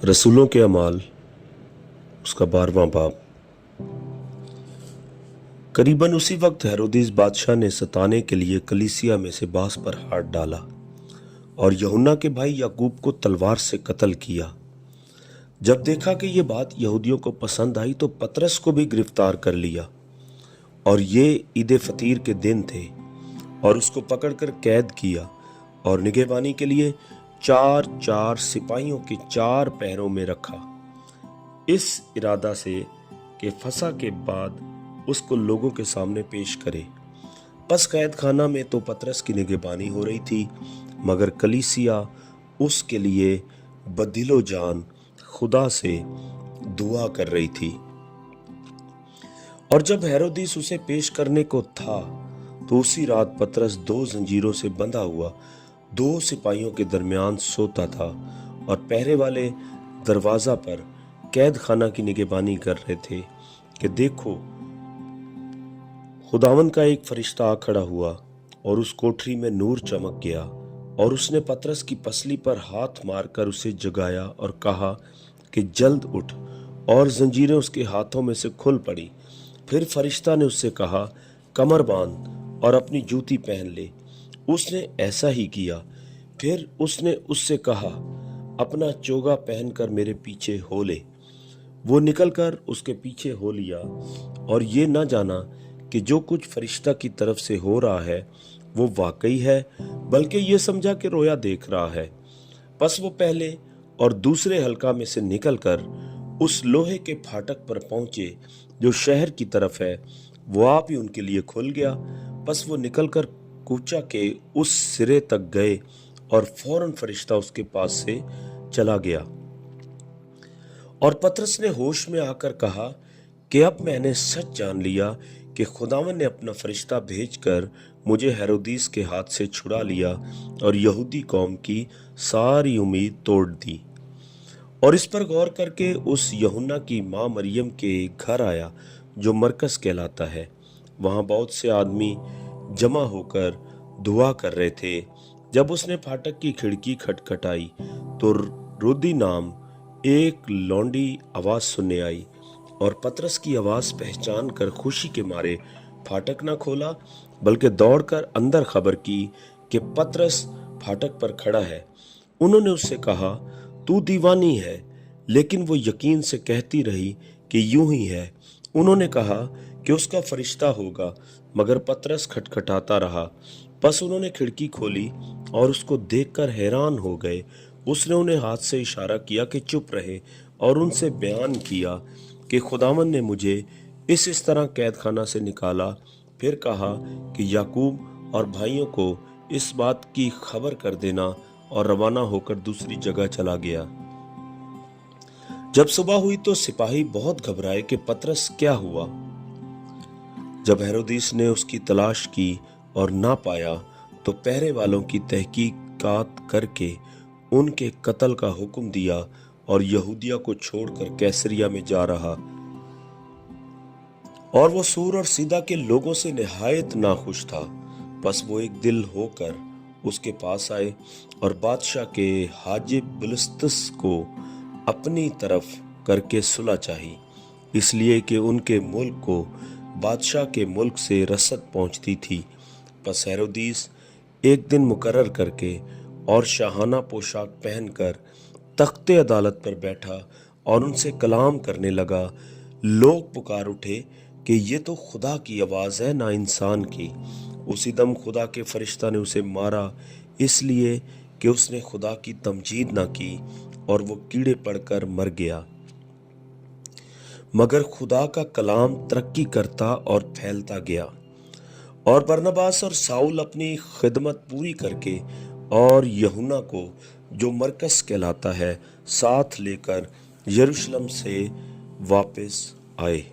रसूलों के अमाल उसका 12वां बाब। करीबन उसी वक्त हेरोदेस बादशाह ने सताने के लिए कलीसिया में से बास पर हाथ डाला और यूहन्ना के भाई याकूब को तलवार से कत्ल किया। जब देखा कि ये बात यहूदियों को पसंद आई तो पतरस को भी गिरफ्तार कर लिया और ये ईद फतीर के दिन थे और उसको पकड़कर कैद किया और निगहबानी के लिए 4 सिपाहियों के 4 पहरों में रखा, इस इरादा से कि फसह के बाद उसको लोगों के सामने पेश करे। बस कैद खाना में तो पतरस की निगहबानी हो रही थी, मगर कलीसिया उसके लिए बदिलो जान खुदा से दुआ कर रही थी। और जब हेरोदेस उसे पेश करने को था तो उसी रात पतरस 2 जंजीरों से बंधा हुआ 2 सिपाहियों के दरमियान सोता था और पहरे वाले दरवाजा पर कैद खाना की निगहबानी कर रहे थे कि देखो, खुदावन का एक फरिश्ता आ खड़ा हुआ और उस कोठरी में नूर चमक गया और उसने पतरस की पसली पर हाथ मारकर उसे जगाया और कहा कि जल्द उठ, और जंजीरें उसके हाथों में से खुल पड़ी। फिर फरिश्ता ने उससे कहा, कमर बांध और अपनी जूती पहन ले। उसने ऐसा ही किया। फिर उसने उससे कहा, अपना चोगा पहनकर मेरे पीछे हो ले। वो निकलकर उसके पीछे हो लिया और ये न जाना कि जो कुछ फरिश्ता की तरफ से हो रहा है वो वाकई है, बल्कि ये समझा कि रोया देख रहा है। बस वो पहले और दूसरे हल्का में से निकलकर उस लोहे के फाटक पर पहुंचे जो शहर की तरफ है। वो आप ही उनके लिए खुल गया। बस वो निकलकर कूचा के उस सिरे तक गए और फौरन फरिश्ता उसके पास से चला गया। और पतरस ने होश में आकर कहा कि अब मैंने सच जान लिया कि खुदावन ने अपना फरिश्ता भेजकर मुझे हेरोदेस के हाथ से छुड़ा लिया और यहूदी कौम की सारी उम्मीद तोड़ दी। और इस पर गौर करके उस यूहन्ना की माँ मरियम के घर आया जो मरकस कहलाता है। वहां बहुत से आदमी जमा होकर दुआ कर रहे थे। जब उसने फाटक की खिड़की खटखटाई तो रोदी नाम एक लौंडी आवाज सुनने आई और पतरस की आवाज पहचान कर खुशी के मारे फाटक न खोला, बल्कि दौड़कर अंदर खबर की कि पतरस फाटक पर खड़ा है। उन्होंने उससे कहा, तू दीवानी है, लेकिन वो यकीन से कहती रही कि यूं ही है। उन्होंने कहा कि उसका फरिश्ता होगा, मगर पतरस खटखटाता रहा। बस उन्होंने खिड़की खोली और उसको देखकर हैरान हो गए। उसने उन्हें हाथ से इशारा किया कि चुप रहे और उनसे बयान किया कि खुदावन ने मुझे इस तरह कैद खाना से निकाला। फिर कहा कि याकूब और भाइयों को इस बात की खबर कर देना, और रवाना होकर दूसरी जगह चला गया। जब सुबह हुई तो सिपाही बहुत घबराए कि पतरस क्या हुआ। जब हेरोदेस ने उसकी तलाश की और ना पाया तो पहरे वालों की तहकीकात करके उनके कत्ल का हुक्म दिया और यहूदिया को छोड़कर कैसरिया में जा रहा। और वो सूर और सीधा के लोगों से निहायत नाखुश था। बस वो एक दिल होकर उसके पास आए और बादशाह के हाजिब बिलस्तस को अपनी तरफ करके सुलह चाही, इसलिए कि उनके मुल्क को बादशाह के मुल्क से रसद पहुंचती थी। बस हेरोदेस एक दिन मुकर्रर करके और शाहाना पोशाक पहनकर तख्ते अदालत पर बैठा और उनसे कलाम करने लगा। लोग पुकार उठे कि ये तो खुदा की आवाज है, ना इंसान की। उसी दम खुदा के फरिश्ता ने उसे मारा, इसलिए कि उसने खुदा की तमजीद ना की, और वो कीड़े पड़कर मर गया। मगर खुदा का कलाम तरक्की करता और फैलता गया, और बरनबास और साउल अपनी खिदमत पूरी करके और यूहन्ना को, जो मरकस कहलाता है, साथ लेकर यरूशलेम से वापस आए।